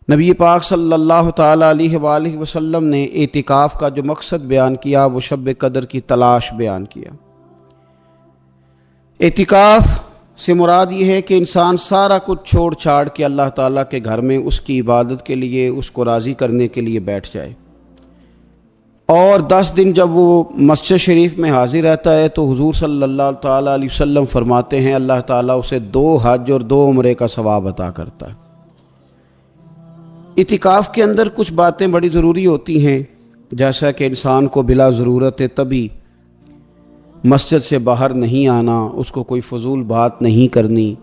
نبی پاک صلی اللہ تعالیٰ علیہ وآلہ وسلم نے اعتکاف کا جو مقصد بیان کیا وہ شب قدر کی تلاش بیان کیا۔ اعتکاف سے مراد یہ ہے کہ انسان سارا کچھ چھوڑ چھاڑ کے اللہ تعالیٰ کے گھر میں اس کی عبادت کے لیے، اس کو راضی کرنے کے لیے بیٹھ جائے، اور 10 دن جب وہ مسجد شریف میں حاضر رہتا ہے تو حضور صلی اللہ تعالیٰ علیہ وسلم فرماتے ہیں اللہ تعالیٰ اسے 2 حج اور 2 عمرے کا ثواب عطا کرتا ہے۔ اعتکاف کے اندر کچھ باتیں بڑی ضروری ہوتی ہیں، جیسا کہ انسان کو بلا ضرورت طبی مسجد سے باہر نہیں آنا، اس کو کوئی فضول بات نہیں کرنی،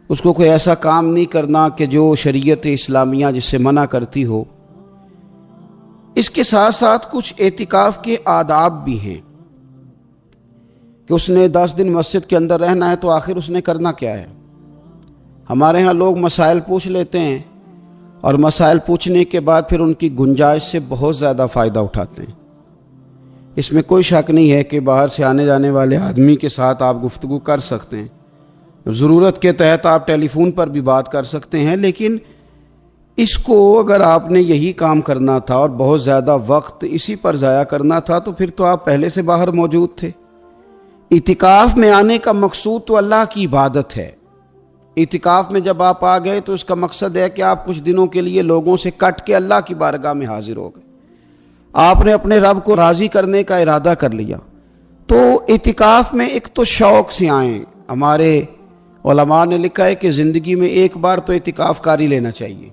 اس کو کوئی ایسا کام نہیں کرنا کہ جو شریعت اسلامیہ جس سے منع کرتی ہو۔ اس کے ساتھ ساتھ کچھ اعتکاف کے آداب بھی ہیں کہ اس نے 10 دن مسجد کے اندر رہنا ہے تو آخر اس نے کرنا کیا ہے۔ ہمارے ہاں لوگ مسائل پوچھ لیتے ہیں اور مسائل پوچھنے کے بعد پھر ان کی گنجائش سے بہت زیادہ فائدہ اٹھاتے ہیں۔ اس میں کوئی شک نہیں ہے کہ باہر سے آنے جانے والے آدمی کے ساتھ آپ گفتگو کر سکتے ہیں، ضرورت کے تحت آپ ٹیلی فون پر بھی بات کر سکتے ہیں، لیکن اس کو اگر آپ نے یہی کام کرنا تھا اور بہت زیادہ وقت اسی پر ضائع کرنا تھا تو پھر تو آپ پہلے سے باہر موجود تھے۔ اعتکاف میں آنے کا مقصود تو اللہ کی عبادت ہے۔ اعتکاف میں جب آپ آ گئے تو اس کا مقصد ہے کہ آپ کچھ دنوں کے لیے لوگوں سے کٹ کے اللہ کی بارگاہ میں حاضر ہو گئے، آپ نے اپنے رب کو راضی کرنے کا ارادہ کر لیا۔ تو اعتکاف میں ایک تو شوق سے آئیں۔ ہمارے علماء نے لکھا ہے کہ زندگی میں ایک بار تو اعتکاف کاری لینا چاہیے،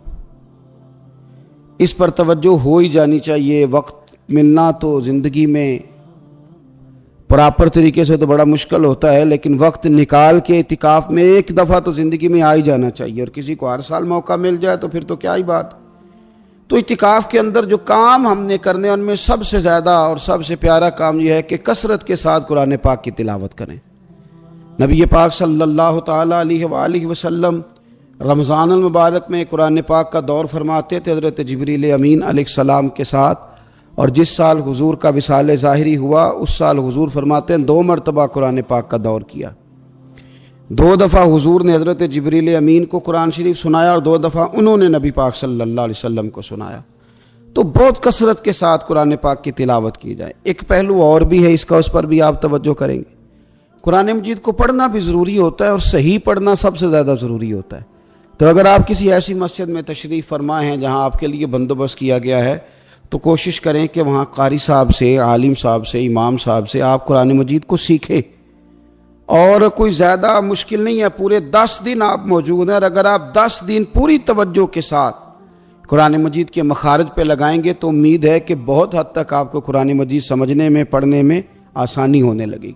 اس پر توجہ ہو ہی جانی چاہیے۔ وقت ملنا تو زندگی میں پراپر طریقے سے تو بڑا مشکل ہوتا ہے، لیکن وقت نکال کے اعتکاف میں ایک دفعہ تو زندگی میں آ ہی جانا چاہیے، اور کسی کو ہر سال موقع مل جائے تو پھر تو کیا ہی بات۔ تو اعتکاف کے اندر جو کام ہم نے کرنے ان میں سب سے زیادہ اور سب سے پیارا کام یہ ہے کہ کثرت کے ساتھ قرآن پاک کی تلاوت کریں۔ نبی پاک صلی اللہ تعالیٰ علیہ وآلہ وسلم رمضان المبارک میں قرآن پاک کا دور فرماتے تھے حضرت جبریل امین علیہ السلام کے ساتھ، اور جس سال حضور کا وصال ظاہری ہوا اس سال حضور فرماتے ہیں 2 مرتبہ قرآن پاک کا دور کیا۔ 2 دفعہ حضور نے حضرت جبریل امین کو قرآن شریف سنایا اور 2 دفعہ انہوں نے نبی پاک صلی اللہ علیہ وسلم کو سنایا۔ تو بہت کثرت کے ساتھ قرآن پاک کی تلاوت کی جائے۔ ایک پہلو اور بھی ہے اس کا، اس پر بھی آپ توجہ کریں گے۔ قرآن مجید کو پڑھنا بھی ضروری ہوتا ہے اور صحیح پڑھنا سب سے زیادہ ضروری ہوتا ہے۔ تو اگر آپ کسی ایسی مسجد میں تشریف فرما ہیں جہاں آپ کے لیے بندوبست کیا گیا ہے تو کوشش کریں کہ وہاں قاری صاحب سے، عالم صاحب سے، امام صاحب سے آپ قرآن مجید کو سیکھیں، اور کوئی زیادہ مشکل نہیں ہے۔ پورے 10 دن آپ موجود ہیں، اور اگر آپ 10 دن پوری توجہ کے ساتھ قرآن مجید کے مخارج پہ لگائیں گے تو امید ہے کہ بہت حد تک آپ کو قرآن مجید سمجھنے میں، پڑھنے میں آسانی ہونے لگے گی۔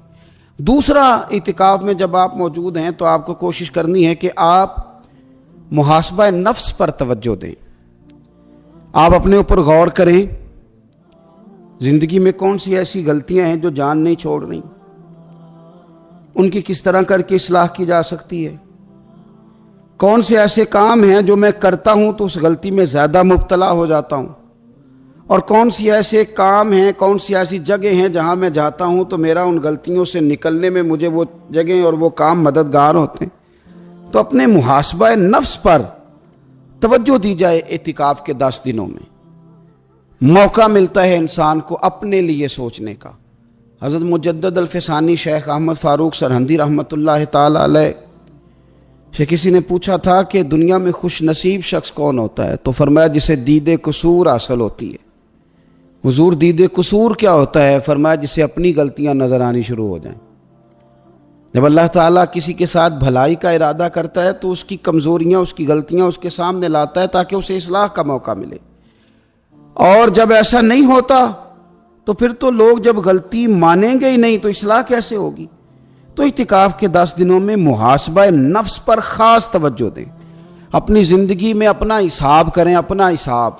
دوسرا، اعتکاف میں جب آپ موجود ہیں تو آپ کو کوشش کرنی ہے کہ آپ محاسبہ نفس پر توجہ دیں۔ آپ اپنے اوپر غور کریں، زندگی میں کون سی ایسی غلطیاں ہیں جو جان نہیں چھوڑ رہی، ان کی کس طرح کر کے اصلاح کی جا سکتی ہے۔ کون سے ایسے کام ہیں جو میں کرتا ہوں تو اس غلطی میں زیادہ مبتلا ہو جاتا ہوں، اور کون سی ایسے کام ہیں، کون سی ایسی جگہ ہیں جہاں میں جاتا ہوں تو میرا ان غلطیوں سے نکلنے میں مجھے وہ جگہیں اور وہ کام مددگار ہوتے ہیں۔ تو اپنے محاسبہ نفس پر توجہ دی جائے۔ اعتکاف کے 10 دنوں میں موقع ملتا ہے انسان کو اپنے لیے سوچنے کا۔ حضرت مجدد الفسانی شیخ احمد فاروق سرہندی رحمۃ اللہ تعالی علیہ سے کسی نے پوچھا تھا کہ دنیا میں خوش نصیب شخص کون ہوتا ہے، تو فرمایا جسے دید قصور حاصل ہوتی ہے۔ حضور دید قصور کیا ہوتا ہے؟ فرمایا جسے اپنی غلطیاں نظر آنی شروع ہو جائیں۔ جب اللہ تعالیٰ کسی کے ساتھ بھلائی کا ارادہ کرتا ہے تو اس کی کمزوریاں، اس کی غلطیاں اس کے سامنے لاتا ہے تاکہ اسے اصلاح کا موقع ملے، اور جب ایسا نہیں ہوتا تو پھر تو لوگ جب غلطی مانیں گے ہی نہیں تو اصلاح کیسے ہوگی۔ تو اعتکاف کے 10 دنوں میں محاسبہ نفس پر خاص توجہ دیں، اپنی زندگی میں اپنا حساب کریں، اپنا حساب۔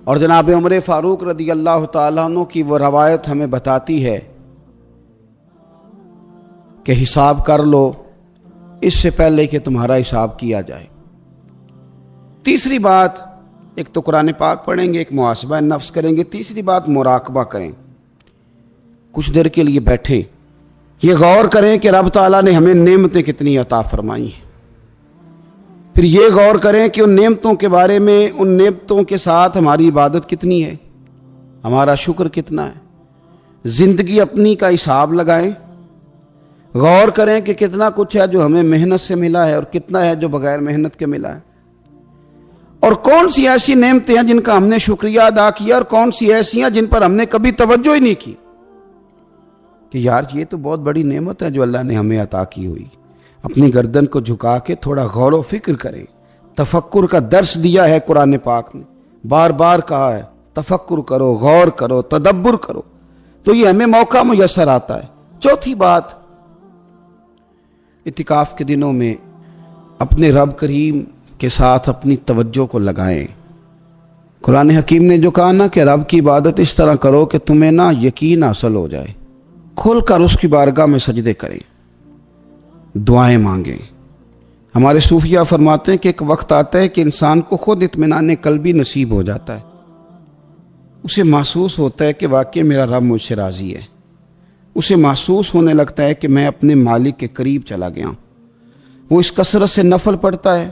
اور جناب عمر فاروق رضی اللہ تعالیٰ عنہ کی وہ روایت ہمیں بتاتی ہے کہ حساب کر لو اس سے پہلے کہ تمہارا حساب کیا جائے۔ تیسری بات، ایک تو قرآن پاک پڑھیں گے، ایک محاسبہ نفس کریں گے، تیسری بات مراقبہ کریں۔ کچھ دیر کے لیے بیٹھیں، یہ غور کریں کہ رب تعالیٰ نے ہمیں نعمتیں کتنی عطا فرمائی ہیں۔ پھر یہ غور کریں کہ ان نعمتوں کے بارے میں، ان نعمتوں کے ساتھ ہماری عبادت کتنی ہے، ہمارا شکر کتنا ہے۔ زندگی اپنی کا حساب لگائیں، غور کریں کہ کتنا کچھ ہے جو ہمیں محنت سے ملا ہے اور کتنا ہے جو بغیر محنت کے ملا ہے، اور کون سی ایسی نعمتیں ہیں جن کا ہم نے شکریہ ادا کیا اور کون سی ایسی ہیں جن پر ہم نے کبھی توجہ ہی نہیں کی کہ یار یہ تو بہت بڑی نعمت ہے جو اللہ نے ہمیں عطا کی ہوئی۔ اپنی گردن کو جھکا کے تھوڑا غور و فکر کریں۔ تفکر کا درس دیا ہے قرآن پاک نے، بار بار کہا ہے تفکر کرو، غور کرو، تدبر کرو، تو یہ ہمیں موقع میسر آتا ہے۔ چوتھی بات، اعتکاف کے دنوں میں اپنے رب کریم کے ساتھ اپنی توجہ کو لگائیں۔ قرآن حکیم نے جو کہا نا کہ رب کی عبادت اس طرح کرو کہ تمہیں نا یقین حاصل ہو جائے، کھل کر اس کی بارگاہ میں سجدے کریں، دعائیں مانگیں۔ ہمارے صوفیہ فرماتے ہیں کہ ایک وقت آتا ہے کہ انسان کو خود اطمینان قلبی نصیب ہو جاتا ہے، اسے محسوس ہوتا ہے کہ واقعی میرا رب مجھ سے راضی ہے، اسے محسوس ہونے لگتا ہے کہ میں اپنے مالک کے قریب چلا گیا ہوں۔ وہ اس کثرت سے نفل پڑھتا ہے،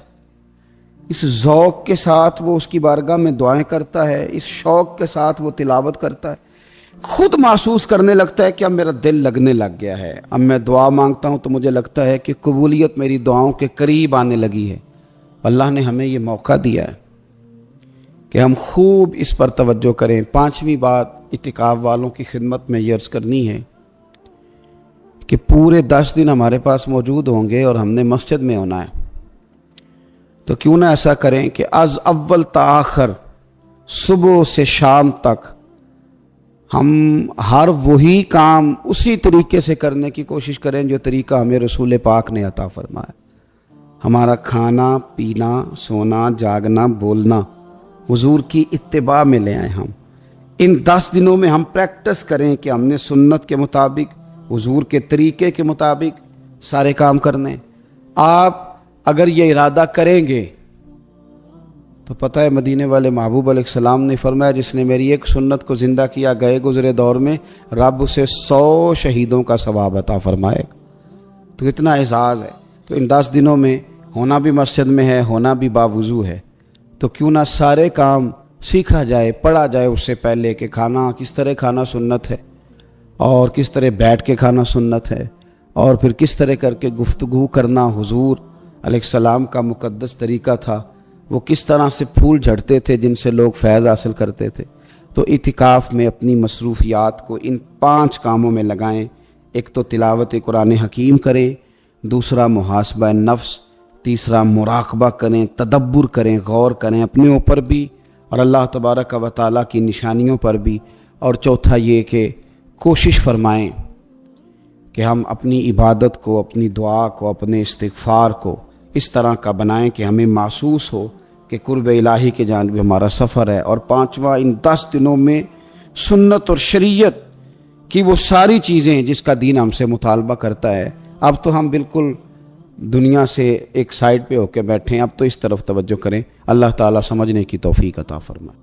اس ذوق کے ساتھ وہ اس کی بارگاہ میں دعائیں کرتا ہے، اس شوق کے ساتھ وہ تلاوت کرتا ہے، خود محسوس کرنے لگتا ہے کہ اب میرا دل لگنے لگ گیا ہے، اب میں دعا مانگتا ہوں تو مجھے لگتا ہے کہ قبولیت میری دعاؤں کے قریب آنے لگی ہے۔ اللہ نے ہمیں یہ موقع دیا ہے کہ ہم خوب اس پر توجہ کریں۔ پانچویں بات اعتکاف والوں کی خدمت میں یہ عرض کرنی ہے کہ پورے 10 دن ہمارے پاس موجود ہوں گے اور ہم نے مسجد میں ہونا ہے، تو کیوں نہ ایسا کریں کہ از اول تا آخر، صبح سے شام تک ہم ہر وہی کام اسی طریقے سے کرنے کی کوشش کریں جو طریقہ ہمیں رسول پاک نے عطا فرمایا۔ ہمارا کھانا، پینا، سونا، جاگنا، بولنا حضور کی اتباع میں لے آئیں۔ ہم ان 10 دنوں میں ہم پریکٹس کریں کہ ہم نے سنت کے مطابق، حضور کے طریقے کے مطابق سارے کام کرنے۔ آپ اگر یہ ارادہ کریں گے تو پتہ ہے مدینے والے محبوب علیہ السلام نے فرمایا جس نے میری ایک سنت کو زندہ کیا گئے گزرے دور میں رب اسے 100 شہیدوں کا ثواب عطا فرمائے گا۔ تو اتنا اعزاز ہے۔ تو ان 10 دنوں میں ہونا بھی مسجد میں ہے، ہونا بھی باوضو ہے، تو کیوں نہ سارے کام سیکھا جائے، پڑھا جائے اس سے پہلے کہ کھانا کس طرح کھانا سنت ہے، اور کس طرح بیٹھ کے کھانا سنت ہے، اور پھر کس طرح کر کے گفتگو کرنا حضور علیہ السلام کا مقدس طریقہ تھا، وہ کس طرح سے پھول جھڑتے تھے جن سے لوگ فیض حاصل کرتے تھے۔ تو اعتکاف میں اپنی مصروفیات کو ان 5 کاموں میں لگائیں۔ ایک تو تلاوت قرآن حکیم کریں، دوسرا محاسبہ نفس، تیسرا مراقبہ کریں، تدبر کریں، غور کریں اپنے اوپر بھی اور اللہ تبارک و تعالیٰ کی نشانیوں پر بھی، اور چوتھا یہ کہ کوشش فرمائیں کہ ہم اپنی عبادت کو، اپنی دعا کو، اپنے استغفار کو اس طرح کا بنائیں کہ ہمیں محسوس ہو کہ قرب الہی کے جانب ہمارا سفر ہے۔ اور پانچواں، ان 10 دنوں میں سنت اور شریعت کی وہ ساری چیزیں جس کا دین ہم سے مطالبہ کرتا ہے، اب تو ہم بالکل دنیا سے ایک سائڈ پہ ہو کے بیٹھیں، اب تو اس طرف توجہ کریں۔ اللہ تعالیٰ سمجھنے کی توفیق عطا فرمائے۔